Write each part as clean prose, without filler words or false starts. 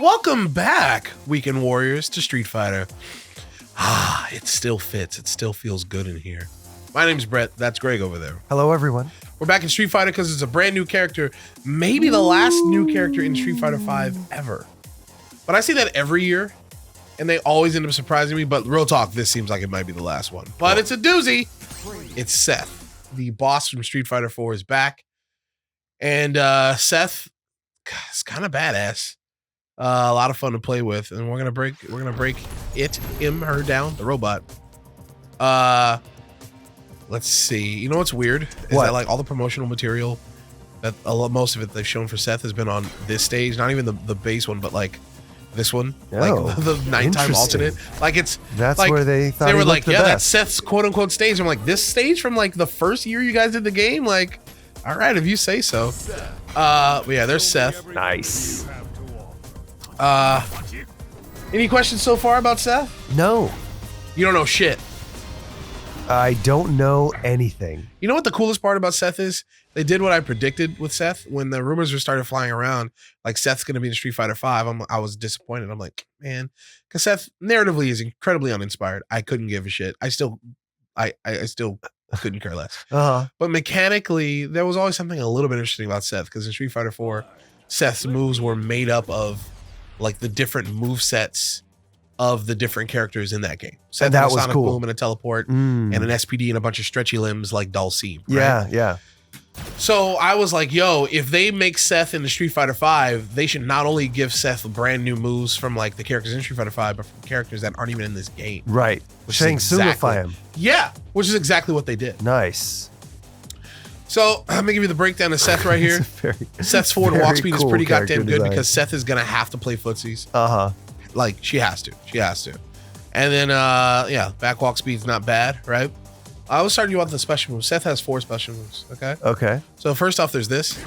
Welcome back, Weekend Warriors, to Street Fighter. It still fits. It still feels good in here. My name's Brett. That's Greg over there. Hello, everyone. We're back in Street Fighter because it's a brand new character. Maybe the last new character in Street Fighter V ever. But I see that every year, and they always end up surprising me. But real talk, this seems like it might be the last one. But it's a doozy. It's Seth. The boss from Street Fighter 4 is back. And Seth is kind of badass. A lot of fun to play with, and we're gonna break her down, the robot. Let's see. You know what's weird is that like all the promotional material that most of it they've shown for Seth has been on this stage, not even the base one, but like this one, like the 9-time alternate. Like that's like, where they thought they were like, yeah, best. that's Seth's quote unquote stage. I'm like, this stage from like the first year you guys did the game. Like, all right, if you say so. But yeah, there's Seth. Nice. Any questions so far about Seth? No, You don't know shit. I don't know anything. You know what the coolest part about Seth is? They did what I predicted with Seth when the rumors were started flying around. Like Seth's going to be in Street Fighter 5. I was disappointed. I'm like, man, because Seth narratively is incredibly uninspired. I couldn't give a shit. I still couldn't care less. But mechanically, there was always something a little bit interesting about Seth because in Street Fighter 4, Seth's moves were made up of like the different move sets of the different characters in that game. Seth that had a was Sonic cool. Boom and a teleport and an SPD and a bunch of stretchy limbs like Dulcine. Yeah, yeah. So I was like, yo, if they make Seth in the Street Fighter 5, they should not only give Seth brand new moves from like the characters in Street Fighter 5, but from characters that aren't even in this game. Right. Shang-Tsungify him. Yeah, which is exactly what they did. Nice. So I'm gonna give you the breakdown of Seth right here. Seth's forward and walk speed is pretty goddamn good because Seth is gonna have to play footsies. Like she has to. And then yeah, back walk speed's not bad, right? I was starting you off with the special moves. Seth has 4 special moves. Okay. So first off, there's this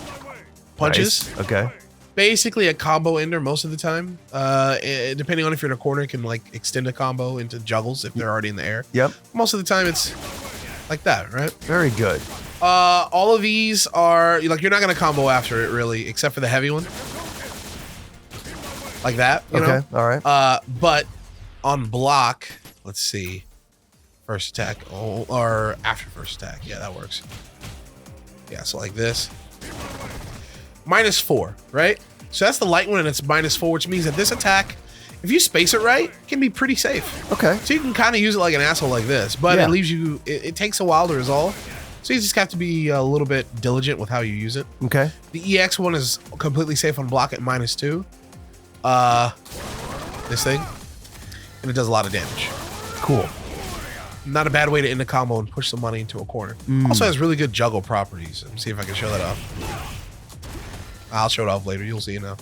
punches. Nice. Okay. Basically a combo ender most of the time. Depending on if you're in a corner, it can like extend a combo into juggles if they're already in the air. Yep. Most of the time, it's like that, right? Very good. All of these are like you're not gonna combo after it really, except for the heavy one, like that. You know? All right. But on block, let's see, first attack or after first attack. Yeah, that works. Yeah, so like this, -4, right? So that's the light one, and it's -4, which means that this attack, if you space it right, can be pretty safe. Okay. So you can kind of use it like an asshole like this, but it leaves you. It takes a while to resolve. So you just have to be a little bit diligent with how you use it. Okay. The EX one is completely safe on block at -2. This thing. And it does a lot of damage. Cool. Not a bad way to end a combo and push some money into a corner. Also has really good juggle properties. Let me see if I can show that off. I'll show it off later. You'll see it now.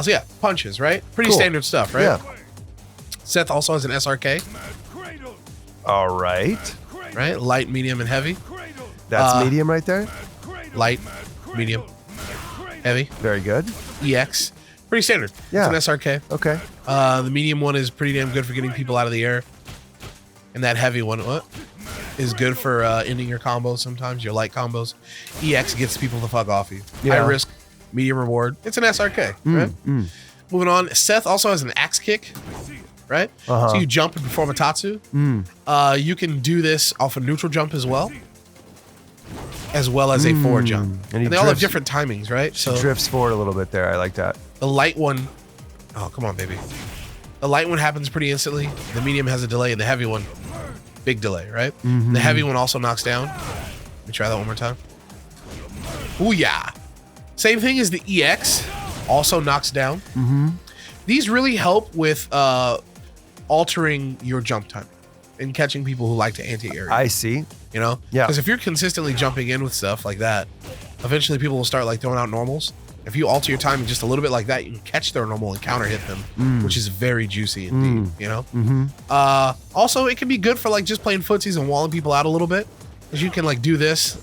So yeah, punches, right? Pretty standard stuff, right? Yeah. Seth also has an SRK. All right. Right? Light, medium, and heavy. That's medium right there. Light, medium, heavy. Very good. EX. Pretty standard. Yeah. It's an SRK. Okay. The medium one is pretty damn good for getting people out of the air. And that heavy one, is good for ending your combos sometimes, your light combos. EX gets people the fuck off you. Yeah. High risk, medium reward. It's an SRK, right? Moving on. Seth also has an axe kick, right? So you jump and perform a Tatsu. You can do this off a neutral jump as well as a forward jump. And they all have different timings, right? So drifts forward a little bit there. I like that. The light one, oh, come on, baby. The light one happens pretty instantly. The medium has a delay, and the heavy one, big delay, right? The heavy one also knocks down. Let me try that one more time. Ooh, yeah. Same thing as the EX, also knocks down. These really help with altering your jump time and catching people who like to anti-air. I see. You know? Yeah. Because if you're consistently jumping in with stuff like that, eventually people will start like throwing out normals. If you alter your timing just a little bit like that, you can catch their normal and counter hit them, which is very juicy indeed, you know? Also, it can be good for like just playing footsies and walling people out a little bit, because you can like do this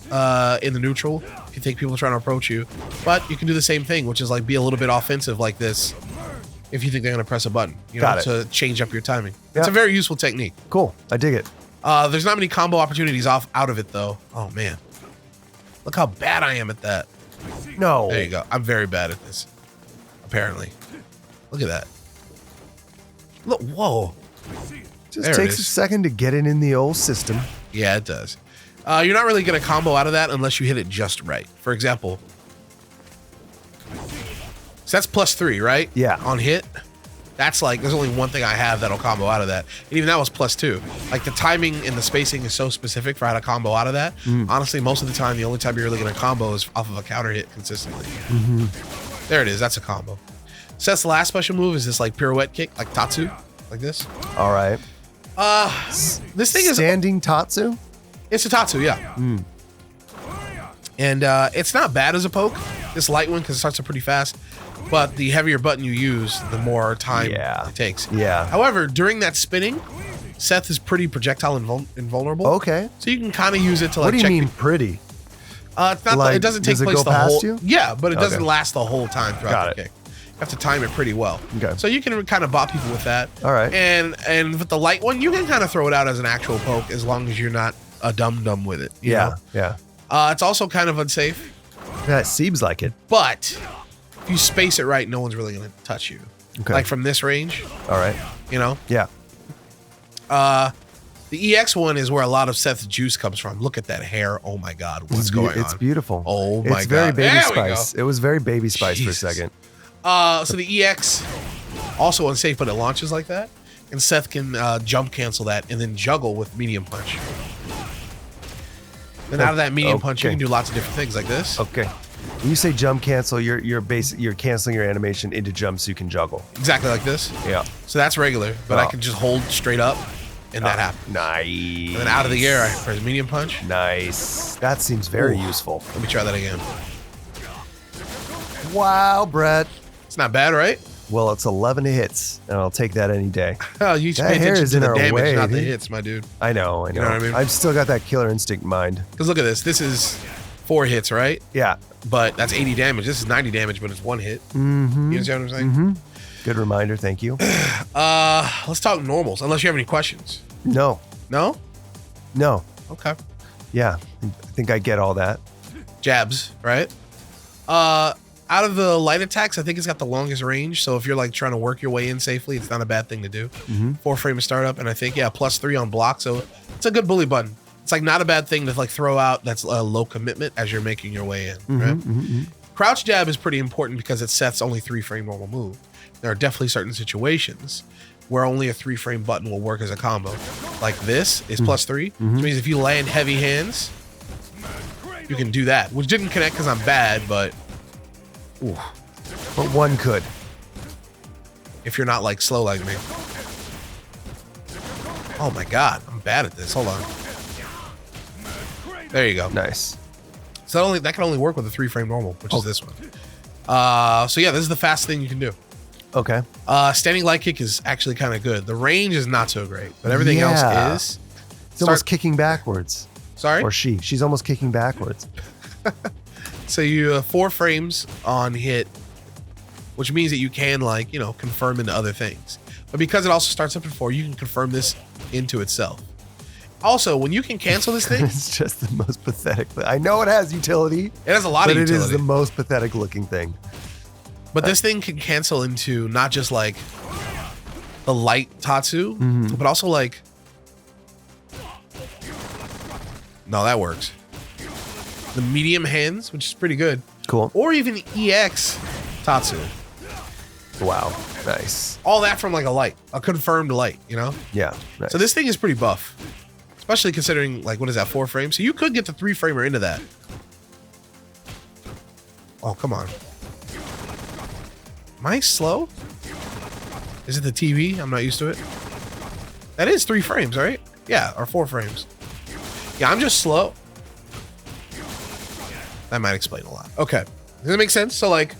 in the neutral if you think people are trying to approach you. But you can do the same thing, which is like be a little bit offensive like this if you think they're going to press a button, you know, to change up your timing. It's a very useful technique. Cool. I dig it. There's not many combo opportunities out of it, though. Oh, man. Look how bad I am at that. No. There you go. I'm very bad at this, apparently. Look at that. Look, whoa. Just There it takes a is. second to get it in the old system. Yeah, it does. You're not really going to combo out of that unless you hit it just right. For example, so that's +3, right? Yeah. On hit. That's like, there's only one thing I have that'll combo out of that. And even that was +2. Like the timing and the spacing is so specific for how to combo out of that. Honestly, most of the time, the only time you're really going to combo is off of a counter hit consistently. There it is. That's a combo. Seth's last special move is this like pirouette kick, like Tatsu, like this. All right. This thing is, Standing Tatsu? it's a Tatsu, yeah. And it's not bad as a poke, this light one, because it starts up pretty fast. But the heavier button you use, the more time it takes. Yeah. However, during that spinning, Seth is pretty projectile invulnerable. Okay. So you can kind of use it to like What do you check. mean pretty? It's not. Like, It doesn't take does it place go the past whole. you? Yeah, but it doesn't Okay. last the whole time throughout Got the it. kick. You have to time it pretty well. Okay. So you can kind of bot people with that. All right. And with the light one, you can kind of throw it out as an actual poke as long as you're not a dum-dum with it. You know? Yeah. It's also kind of unsafe, That seems like it. but if you space it right, no one's really going to touch you. Okay. Like from this range, All right. you know? Yeah. The EX one is where a lot of Seth's juice comes from. Look at that hair. Oh my God. What's going on? It's beautiful. Oh my It's very God. Baby There we Spice. It was very Baby Spice Jesus. for a second. So the EX, also unsafe, but it launches like that. And Seth can jump cancel that and then juggle with medium punch. Then out of that medium punch, you Okay. can do lots of different things like this. Okay. When you say jump cancel, you're canceling your animation into jump so you can juggle. Exactly like this. Yeah. So that's regular, but I Oh. can just hold straight up and that happens. Nice. And then out of the air, I press medium punch. Nice. That seems very Ooh. useful. Let me try that again. Wow, Brett. It's not bad, right? Well, it's 11 hits, and I'll take that any day. Oh, you should That pay hair attention is to in the our damage, way, not the dude. hits, my dude. I know. know what I mean? I've still got that killer instinct mind. Because look at this. This is 4 hits, right? Yeah. But that's 80 damage. This is 90 damage, but it's 1 hit. Mm-hmm. You understand what I'm saying? Good reminder. Thank you. Let's talk normals, unless you have any questions. No. No? Okay. Yeah. I think I get all that. Jabs, right? Out of the light attacks, I think it's got the longest range. So if you're like trying to work your way in safely, it's not a bad thing to do. 4 frame of startup, and I think +3 on block. So it's a good bully button. It's like not a bad thing to like throw out. That's a low commitment as you're making your way in. Right? Crouch jab is pretty important because it sets only 3 frame normal move. There are definitely certain situations where only a 3 frame button will work as a combo. Like this is +3, which means if you land heavy hands, you can do that. Which didn't connect because I'm bad, but ooh, But one could. if you're not like slow like me. Oh my God, I'm bad at this. Hold on. There you go. Nice. So that can only work with a 3 frame normal, which is this one. So yeah, this is the fastest thing you can do. Okay. Standing light kick is actually kind of good. The range is not so great, but everything Yeah. else is. It's almost kicking backwards. Sorry? Or she's almost kicking backwards. So you have 4 frames on hit, which means that you can like, confirm into other things. But because it also starts up at 4, you can confirm this into itself. Also, when you can cancel this thing, It's just the most pathetic. I know it has utility. it has a lot But of it utility. is the most pathetic looking thing. But this thing can cancel into not just like the light Tatsu, but also like. No, that works. The medium hands, which is pretty good. Cool. Or even EX Tatsu. Wow. Nice. All that from like a confirmed light, Yeah. Nice. So this thing is pretty buff. Especially considering, like, what is that, 4 frames? So you could get the 3 framer into that. Oh, come on. Am I slow? Is it the TV? I'm not used to it. That is 3 frames, right? Yeah, or 4 frames. Yeah, I'm just slow. That might explain a lot. Okay. Does that make sense? So, like,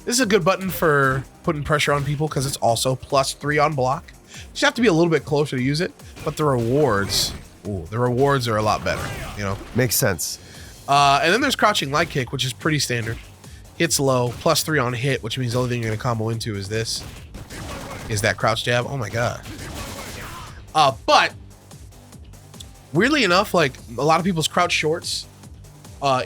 this is a good button for putting pressure on people because it's also +3 on block. You just have to be a little bit closer to use it, but the rewards are a lot better, Makes sense. And then there's crouching light kick, which is pretty standard. Hits low, +3 on hit, which means the only thing you're gonna combo into is this. Is that crouch jab? Oh my God. But weirdly enough, like a lot of people's crouch shorts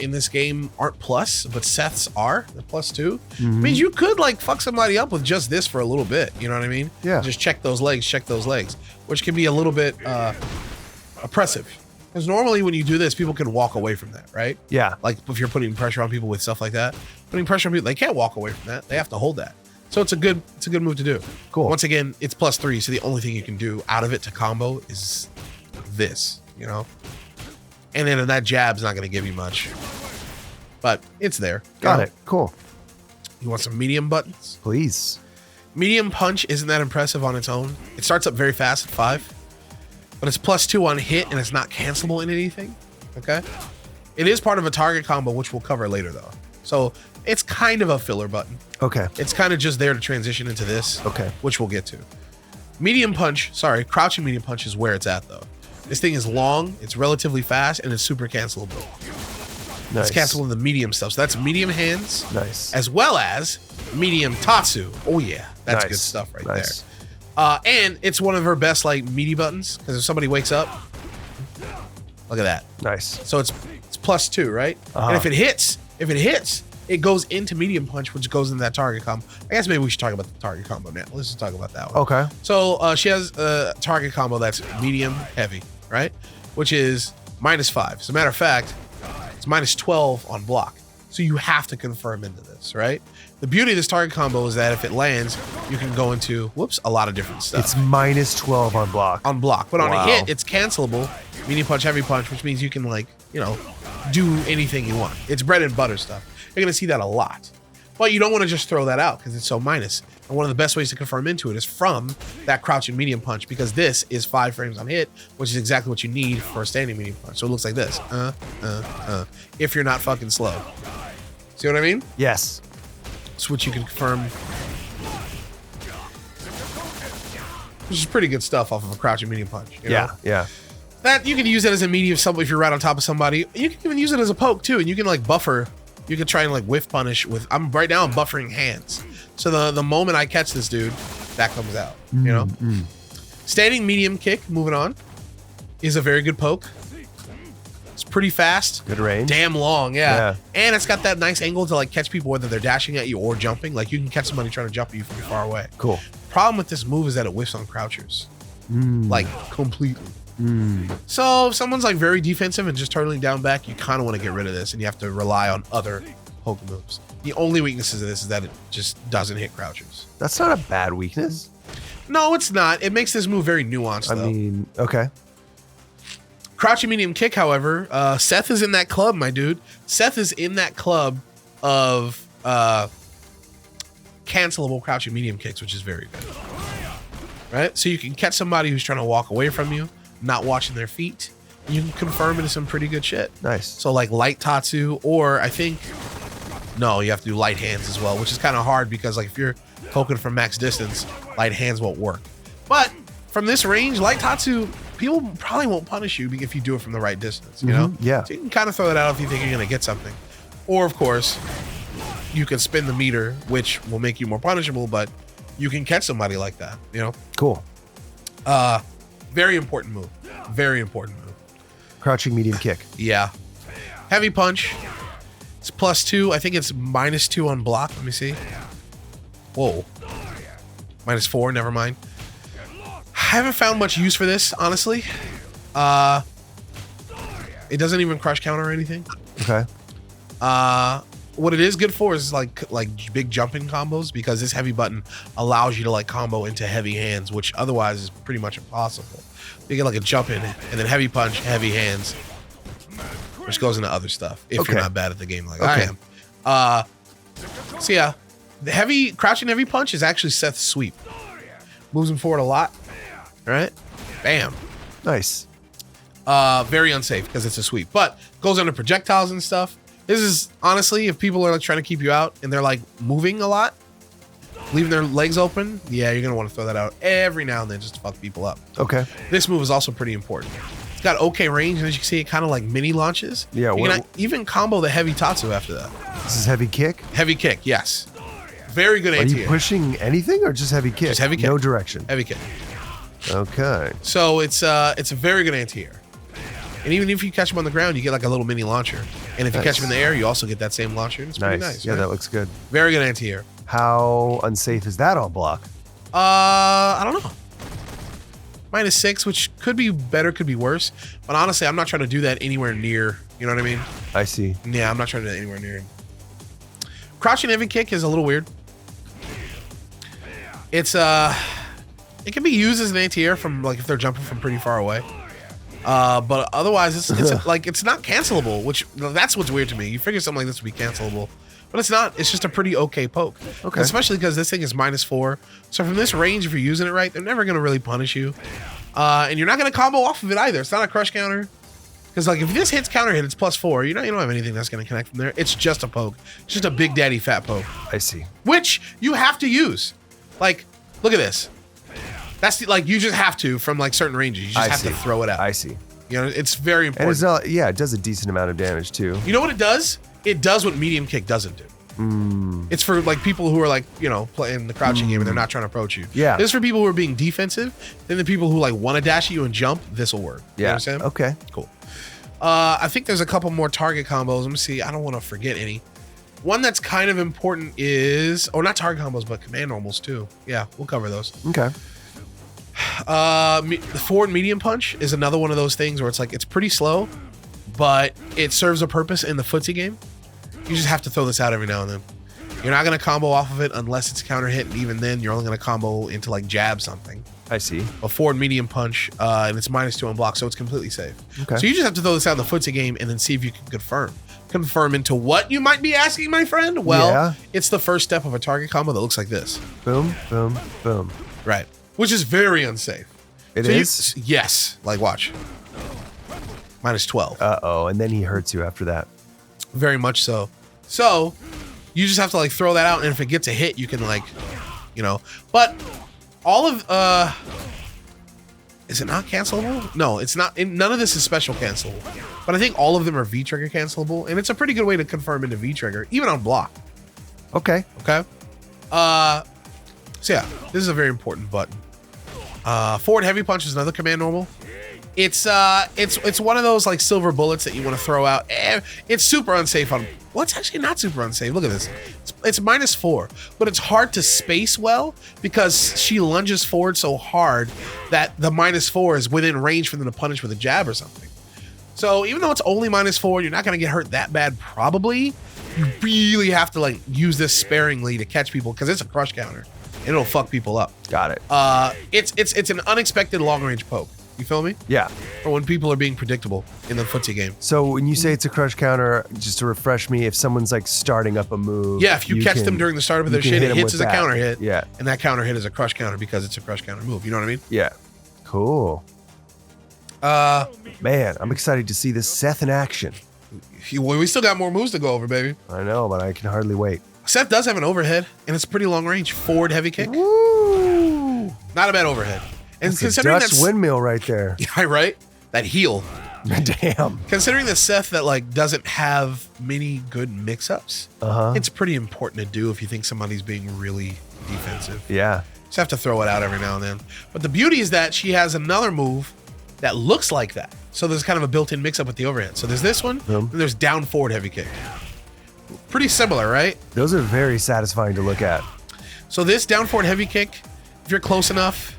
in this game aren't plus, but Seth's are. They're +2. Means you could like fuck somebody up with just this for a little bit. You know what I mean? Yeah. Just check those legs, which can be a little bit oppressive. Because normally when you do this, people can walk away from that, right? Yeah. Like if you're putting pressure on people with stuff like that, putting pressure on people, they can't walk away from that. They have to hold that. So it's a good move to do. Cool. Once again, it's +3, so the only thing you can do out of it to combo is this, you know? And then that jab's not going to give you much. But it's there. Got it. Cool. You want some medium buttons? Please. Medium punch isn't that impressive on its own. It starts up very fast at 5. But it's +2 on hit, and it's not cancelable in anything. Okay? It is part of a target combo, which we'll cover later, though. So it's kind of a filler button. Okay. It's kind of just there to transition into this. Okay. Which we'll get to. Crouching medium punch is where it's at, though. This thing is long, it's relatively fast, and it's super cancelable. Nice. It's cancelable in the medium stuff. So that's medium hands. Nice. As well as medium tatsu. Oh, yeah. That's Nice. good stuff right Nice. there. And it's one of her best, like, meaty buttons, because if somebody wakes up, look at that. Nice. So it's +2, right? And if it hits, it goes into medium punch, which goes into that target combo. I guess maybe we should talk about the target combo now. Let's just talk about that one. Okay. So she has a target combo that's medium heavy, right? Which is -5. As a matter of fact, it's -12 on block. So you have to confirm into this, right? The beauty of this target combo is that if it lands, you can go into, a lot of different stuff. It's -12 on block. On block. But on Wow. a hit, it's cancelable. Medium punch, heavy punch, which means you can, like, you know, do anything you want. It's bread and butter stuff. You're going to see that a lot. But you don't want to just throw that out because it's so minus. And one of the best ways to confirm into it is from that crouching medium punch, because this is 5 frames on hit, which is exactly what you need for a standing medium punch. So it looks like this. If you're not fucking slow. See what I mean? Yes. It's what you can confirm. Which is pretty good stuff off of a crouching medium punch. You know? Yeah. That you can use it as a medium if you're right on top of somebody. You can even use it as a poke too, and you can like buffer. You can try and like whiff punish with. I'm buffering hands. So the moment I catch this dude, that comes out. You know, standing medium kick. Moving on, is a very good poke. It's pretty fast. Good range. Damn long, yeah. And it's got that nice angle to like catch people whether they're dashing at you or jumping. Like you can catch somebody trying to jump at you from far away. Cool. Problem with this move is that it whiffs on crouchers, like completely. So if someone's like very defensive and just turtling down back, you kind of want to get rid of this, and you have to rely on other poke moves. The only weaknesses of this is that it just doesn't hit crouchers. That's not a bad weakness. No, it's not. It makes this move very nuanced, though. I mean, okay. Crouching medium kick, however, Seth is in that club, my dude. Seth is in that club of cancelable crouching medium kicks, which is very good. Right? So you can catch somebody who's trying to walk away from you, not watching their feet. You can confirm into some pretty good shit. Nice. So like light tatsu, or I think, no, you have to do light hands as well, which is kind of hard because like if you're poking from max distance, light hands won't work. But from this range, light tatsu, people probably won't punish you if you do it from the right distance, you know? Yeah. So you can kind of throw that out if you think you're going to get something. Or of course, you can spin the meter, which will make you more punishable, but you can catch somebody like that, you know? Cool. Very important move. Very important move. Crouching medium kick. Yeah. Heavy punch. It's +2. I think it's -2 on block. Let me see. Whoa. -4. Never mind. I haven't found much use for this, honestly. It doesn't even crush counter or anything. Okay. What it is good for is like big jumping combos, because this heavy button allows you to like combo into heavy hands, which otherwise is pretty much impossible. You get like a jump in and then heavy punch, heavy hands, which goes into other stuff if you're not bad at the game like I am. So yeah, the crouching heavy punch is actually Seth's sweep. Moves him forward a lot. Right? Bam. Nice. Very unsafe because it's a sweep, but goes under projectiles and stuff. This is honestly, if people are like trying to keep you out and they're like moving a lot, leaving their legs open, yeah, you're gonna want to throw that out every now and then just to fuck people up. Okay. This move is also pretty important. It's got okay range, and as you can see, it kind of like mini launches. Yeah. You can even combo the heavy tatsu after that. This is heavy kick. Heavy kick, yes. Very good Are ATA. you pushing anything or just heavy kick? Just heavy kick. No direction. Heavy kick. Okay. So it's a very good anti-air. And even if you catch them on the ground, you get like a little mini launcher. And if you catch them in the air, you also get that same launcher. It's pretty nice. Yeah, right? that looks good. Very good anti-air. How unsafe is that on block? I don't know. -6, which could be better, could be worse. But honestly, I'm not trying to do that anywhere near. You know what I mean? I see. Yeah, I'm not trying to do that anywhere near. Crouching heavy kick is a little weird. It's it can be used as an anti-air from like if they're jumping from pretty far away. But otherwise, it's like it's not cancelable, which that's what's weird to me. You figure something like this would be cancelable, but it's not. It's just a pretty okay poke. Okay. Especially because this thing is -4. So from this range, if you're using it right, they're never gonna really punish you, and you're not gonna combo off of it either. It's not a crush counter. Because like if this hits counter hit, it's +4. You don't have anything that's gonna connect from there. It's just a poke. It's just a big daddy fat poke. I see. Which you have to use. Like, look at this. That's like you just have to from like certain ranges. You just have to throw it out. I see. You know, it's very important. And it's not, yeah, it does a decent amount of damage too. You know what it does? It does what medium kick doesn't do. It's for like people who are like, you know, playing the crouching game and they're not trying to approach you. Yeah. This is for people who are being defensive. Then the people who like want to dash at you and jump, this will work. You understand? Okay. Cool. I think there's a couple more target combos. Let me see. I don't want to forget any. One that's kind of important is, or not target combos, but command normals too. Yeah, we'll cover those. Okay. The forward medium punch is another one of those things where it's like it's pretty slow, but it serves a purpose in the footsie game. You just have to throw this out every now and then. You're not going to combo off of it unless it's counter hit, and even then, you're only going to combo into like jab something. I see. A forward medium punch, and it's -2 on block, so it's completely safe. Okay. So you just have to throw this out in the footsie game and then see if you can confirm. Confirm into what, you might be asking, my friend? Well, it's the first step of a target combo that looks like this. Boom, boom, boom. Right. Which is very unsafe. It is? Yes. Like, watch. -12. Uh-oh, and then he hurts you after that. Very much so. So, you just have to, like, throw that out, and if it gets a hit, you can, like, you know. But all of, is it not cancelable? No, it's not. None of this is special cancelable. But I think all of them are V-trigger cancelable, and it's a pretty good way to confirm into V-trigger, even on block. Okay. Okay? So, yeah, this is a very important button. Forward heavy punch is another command normal. It's one of those like silver bullets that you want to throw out. It's super unsafe on. Well, it's actually not super unsafe. Look at this. It's -4, but it's hard to space well because she lunges forward so hard that the -4 is within range for them to punish with a jab or something. So even though it's only -4, you're not gonna get hurt that bad probably. You really have to like use this sparingly to catch people because it's a crush counter. It'll fuck people up. Got it. It's an unexpected long range poke. You feel me? Yeah. Or when people are being predictable in the footsie game. So when you say it's a crush counter, just to refresh me, if someone's like starting up a move, yeah, if you catch them during the start of their shit, it hits as a counter hit. Yeah. And that counter hit is a crush counter because it's a crush counter move. You know what I mean? Yeah. Cool. Man, I'm excited to see this Seth in action. We still got more moves to go over, baby. I know, but I can hardly wait. Seth does have an overhead, and it's pretty long range. Forward heavy kick. Woo! Not a bad overhead. And It's a considering Dutch windmill right there. Yeah, right? That heel. Damn. Considering that Seth that like doesn't have many good mix-ups, it's pretty important to do if you think somebody's being really defensive. Yeah. Just have to throw it out every now and then. But the beauty is that she has another move that looks like that. So there's kind of a built-in mix-up with the overhead. So there's this one, and there's down forward heavy kick. Pretty similar, right? Those are very satisfying to look at. So this down forward heavy kick, if you're close enough,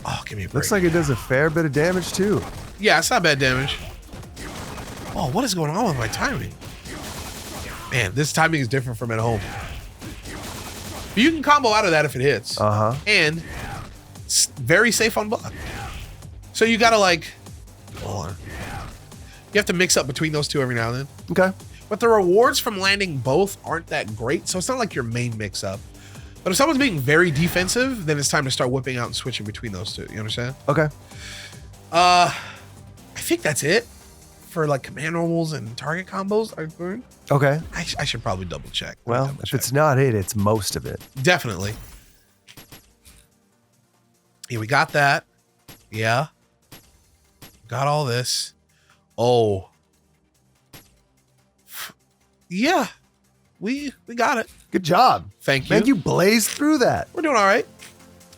oh, give me a break. Looks like it does a fair bit of damage too. Yeah, it's not bad damage. Oh, what is going on with my timing? Man, this timing is different from at home. But you can combo out of that if it hits. And it's very safe on block. So you gotta like, hold on. You have to mix up between those two every now and then. Okay. But the rewards from landing both aren't that great, so it's not like your main mix-up. But if someone's being very defensive, then it's time to start whipping out and switching between those two. You understand? Okay. I think that's it for like command normals and target combos. Okay. I should probably double check. Well, if it's not it, it's most of it. Definitely. Yeah, we got that. Yeah. Got all this. Oh. Yeah. We got it. Good job. Thank you. Man, you blazed through that. We're doing all right.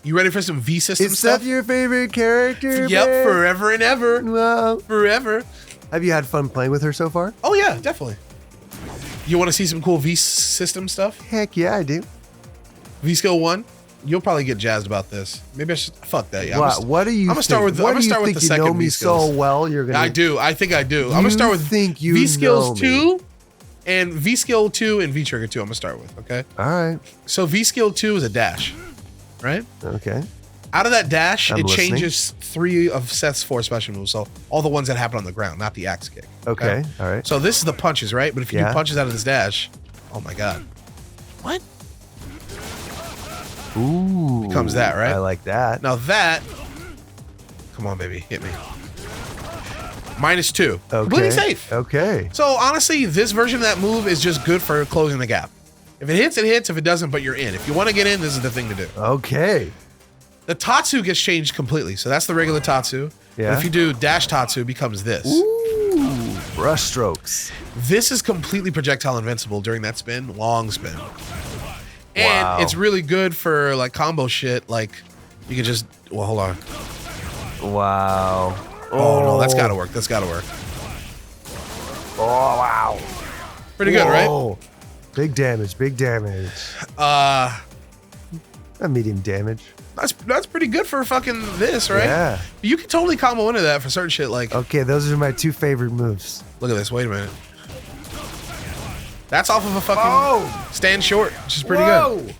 You ready for some V system Is stuff? Seth your favorite character? Yep, babe? forever and ever. Wow. Forever. Have you had fun playing with her so far? Oh yeah, definitely. You want to see some cool V system stuff? Heck yeah, I do. V skill 1. You'll probably get jazzed about this. Maybe I should fuck that. Yeah. What do you? I'm gonna start with. I'm gonna start with the second You know me V skills. so well. You're gonna. I do. I think I do. I'm gonna start with V skills 2 and V skill 2 and V trigger 2. I'm gonna start with. Okay. All right. So V skill 2 is a dash, right? Okay. Out of that dash, I'm it listening. changes 3 of Seth's 4 special moves. So all the ones that happen on the ground, not the axe kick. Okay. All right. So this is the punches, right? But if you do Yeah. punches out of this dash, oh my god. What? Ooh. Becomes that, right? I like that. Now that, come on, baby, hit me. -2. Okay. Completely safe. Okay. So honestly, this version of that move is just good for closing the gap. If it hits, it hits. If it doesn't, but you're in. If you want to get in, this is the thing to do. Okay. The Tatsu gets changed completely. So that's the regular Tatsu. Yeah. But if you do dash Tatsu, it becomes this. Ooh. Brush strokes. This is completely projectile invincible during that spin, long spin. And Wow. it's really good for like combo shit. Like you can just, well, hold on. Wow. Oh no, that's gotta work. That's gotta work. Oh wow. Pretty good, right? Whoa. Big damage. Big damage. Uh, Not medium damage. that's pretty good for fucking this, right? Yeah. You can totally combo into that for certain shit. Like, Okay, those are my 2 favorite moves. look at this. Wait a minute. That's off of a fucking Oh. stand short, which is pretty Whoa. good.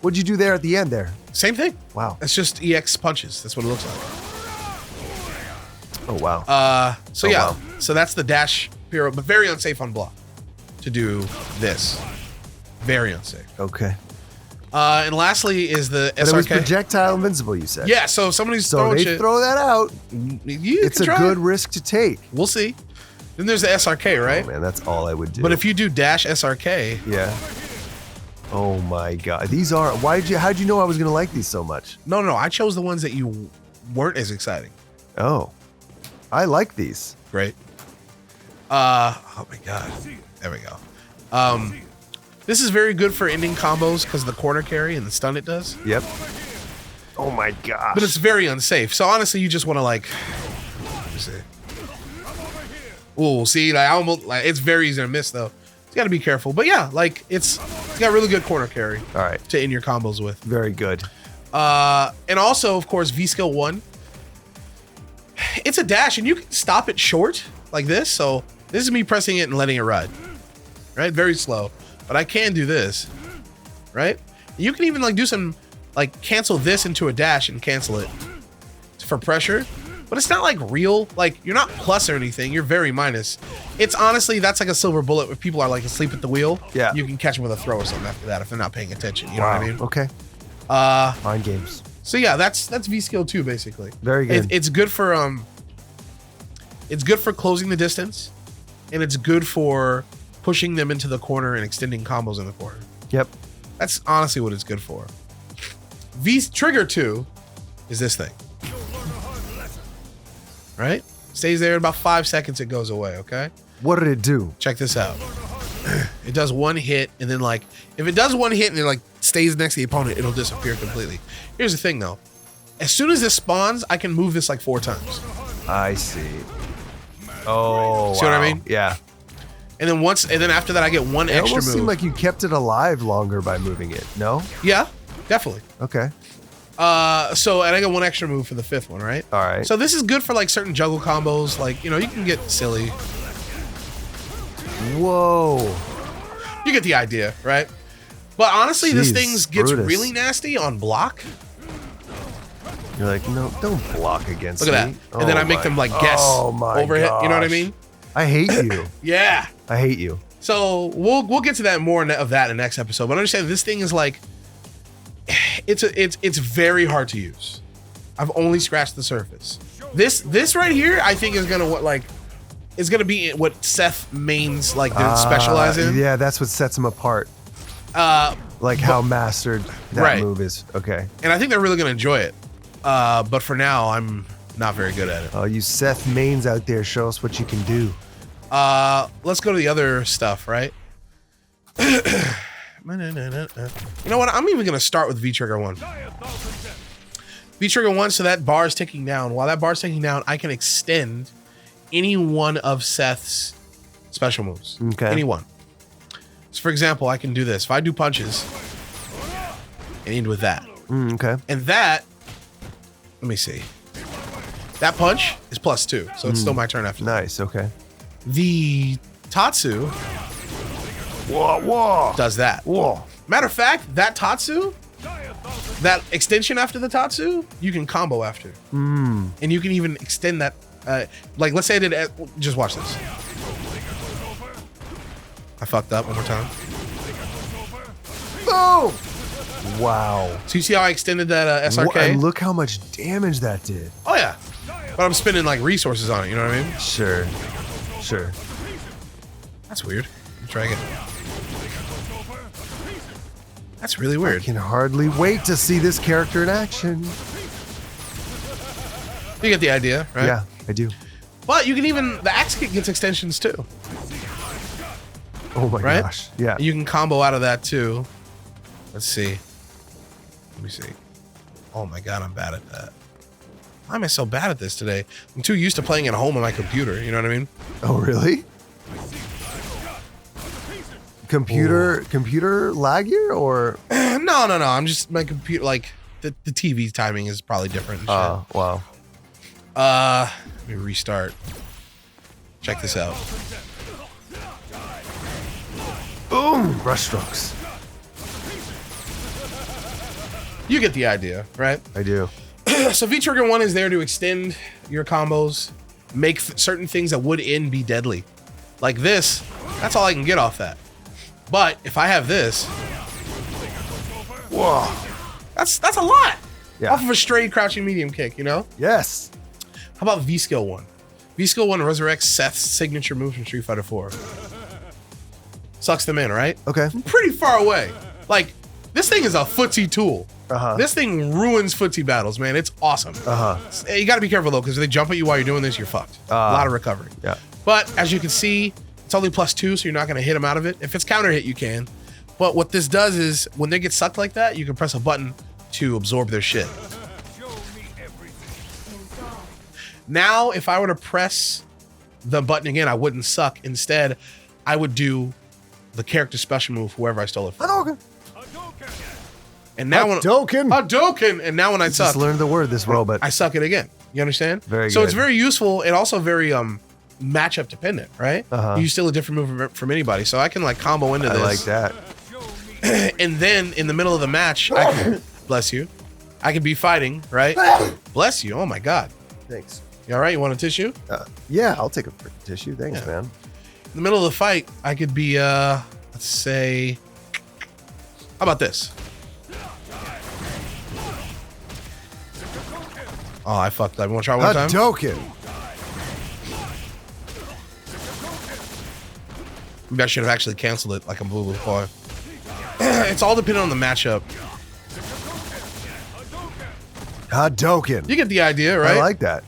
What'd you do there at the end there? Same thing. Wow. It's just EX punches. That's what it looks like. Oh wow. So Oh, yeah. wow. So that's the dash hero, but very unsafe on block to do this. Very unsafe. Okay. And lastly is the But it was SRK. projectile invincible, you said. Yeah, so if somebody's So throwing they shit, throw that out. you It's can a try good it. risk to take. We'll see. Then there's the SRK, right? Oh man, that's all I would do. But if you do dash SRK, yeah. Oh my god, these are. How'd you know I was gonna like these so much? no, I chose the ones that you weren't as exciting. Oh, I like these. Great. Oh my god. There we go. This is very good for ending combos because of the corner carry and the stun it does. Yep. Oh my gosh. But it's very unsafe. So honestly, you just want to like. Let me see. Oh, see, like I almost like it's very easy to miss though. You got to be careful. But yeah, like it's got really good corner carry. All right. To end your combos with. Very good. And also, of course, V skill 1. It's a dash, and you can stop it short like this. So this is me pressing it and letting it ride. Right, very slow. But I can do this. Right. You can even like do some like cancel this into a dash and cancel it for pressure. But it's not like real. Like you're not plus or anything. You're very minus. It's honestly that's like a silver bullet. If people are like asleep at the wheel, Yeah. you can catch them with a throw or something after that if they're not paying attention. You know what I mean? Okay. Mind games. So yeah, that's V skill 2 basically. Very good. It's good for closing the distance, and it's good for pushing them into the corner and extending combos in the corner. Yep. That's honestly what it's good for. V trigger 2 is this thing. Right? Stays there in about 5 seconds, it goes away, okay? What did it do? Check this out. It does one hit, and then like if it does one hit and it like stays next to the opponent, it'll disappear completely. Here's the thing though. As soon as this spawns, I can move this like 4 times. I see. Oh, See what I wow. mean? Yeah. And then after that I get one It extra almost move. seemed like you kept it alive longer by moving it. No? Yeah, definitely. Okay. So and I get one extra move for the 5th one, right? All right. So this is good for like certain juggle combos, like you know, you can get silly. Whoa. You get the idea, right? But honestly, this Jeez, thing gets Brutus. really nasty on block. You're like, no, don't block against Look at me. that. And then I make them like guess overhit. You know what I gosh. mean? I hate you. Yeah. I hate you. So we'll get to that more of that in the next episode. But understand this thing is like it's very hard to use. I've only scratched the surface. This right here, I think is gonna be what Seth mains like specialize in. Yeah, that's what sets him apart. Like how mastered that Right. move is. Okay. And I think they're really gonna enjoy it. But for now, I'm not very good at it. Oh, you Seth mains out there, show us what you can do. Let's go to the other stuff, right? You know what? I'm even gonna start with V Trigger 1. V trigger 1, so that bar is ticking down. While that bar is ticking down, I can extend any one of Seth's special moves. Okay. Any one. So for example, I can do this. If I do punches, and end with that. Okay. And that, let me see. That punch is +2, so it's still my turn after that. Nice. Okay. The Tatsu Whoa. does that. Whoa. Matter of fact, that Tatsu, that extension after the Tatsu, you can combo after. And you can even extend that. Like, let's say I did, just watch this. I fucked up one more time. Boom. Wow. So you see how I extended that SRK? And look how much damage that did. Oh yeah. But I'm spending like resources on it, you know what I mean? Sure. That's weird. Let me try again. That's really weird. I can hardly wait to see this character in action. You get the idea, right? Yeah, I do. But you can even, the axe kick gets extensions too. Oh my Right? gosh. Yeah. You can combo out of that too. Let's see. Let me see. Oh my god, I'm bad at that. Why am I so bad at this today? I'm too used to playing at home on my computer, you know what I mean? Oh, really? Computer lag here or? No. I'm just, my computer, like, the TV timing is probably different and shit. Oh, wow. Let me restart. Check this out. Boom! Brushstrokes. You get the idea, right? I do. So V-Trigger 1 is there to extend your combos, make certain things that would end be deadly. Like this, that's all I can get off that. But if I have this, Whoa. that's a lot. Yeah. Off of a straight crouching medium kick, you know? Yes. How about V-Skill 1? V-Skill 1 resurrects Seth's signature move from Street Fighter 4. Sucks them in, right? Okay. Pretty far away. Like, this thing is a footsie tool. Uh-huh. This thing ruins footsie battles, man. It's awesome. Uh-huh. You got to be careful though, because if they jump at you while you're doing this, you're fucked. A lot of recovery. Yeah. But as you can see, it's only +2, so you're not going to hit them out of it. If it's counter hit, you can. But what this does is, when they get sucked like that, you can press a button to absorb their shit. Now, if I were to press the button again, I wouldn't suck. Instead, I would do the character special move, whoever I stole it from. Hadouken. And now Hadouken! And now when I suck, Just learned the word, this robot. I suck it again. You understand? Very So good. it's very useful and also very matchup dependent, right? Uh-huh. You steal a different move from anybody. So I can like combo into this. I like that. And then in the middle of the match, I can, bless you, I could be fighting, right? Bless you. Oh my God. Thanks. You all right? You want a tissue? Yeah, I'll take a tissue. Thanks, Yeah. man. In the middle of the fight, I could be, let's say, how about this? Oh, I fucked up. You want to try one time? Hadouken. Maybe I should have actually canceled it like a boo-boo boy. It's all dependent on the matchup. Hadouken. You get the idea, right? I like that.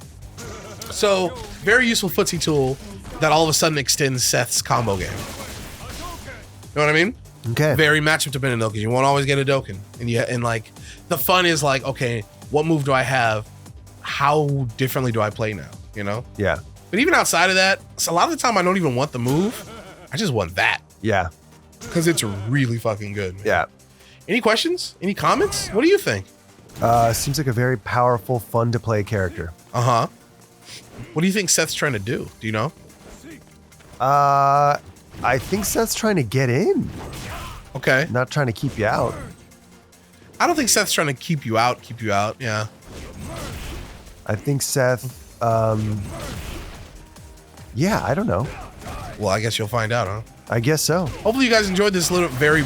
So, very useful footsie tool that all of a sudden extends Seth's combo game. You know what I mean? Okay. Very matchup dependent though, because you won't always get a Doken. And like, the fun is like, okay, what move do I have? How differently do I play now? You know? Yeah. But even outside of that, so a lot of the time I don't even want the move. I just want that. Yeah. Because it's really fucking good. Man. Yeah. Any questions? Any comments? What do you think? Seems like a very powerful, fun to play character. Uh-huh. What do you think Seth's trying to do? Do you know? I think Seth's trying to get in, Okay. not trying to keep you out. I don't think Seth's trying to keep you out. Yeah. I think Seth, yeah, I don't know. Well, I guess you'll find out, huh? I guess so. Hopefully you guys enjoyed this little, very,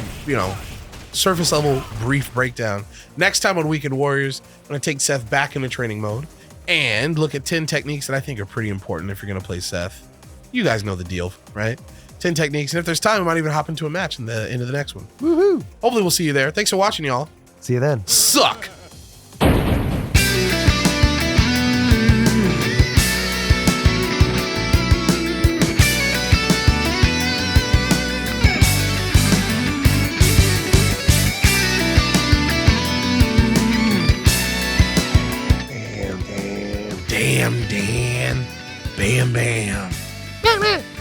surface level brief breakdown. Next time on Weekend Warriors, I'm going to take Seth back into training mode and look at 10 techniques that I think are pretty important if you're going to play Seth. You guys know the deal, right? 10 techniques. And if there's time, we might even hop into a match into the next one. Woohoo. Hopefully we'll see you there. Thanks for watching, y'all. See you then. Suck. Damn, Dan. Bam, bam.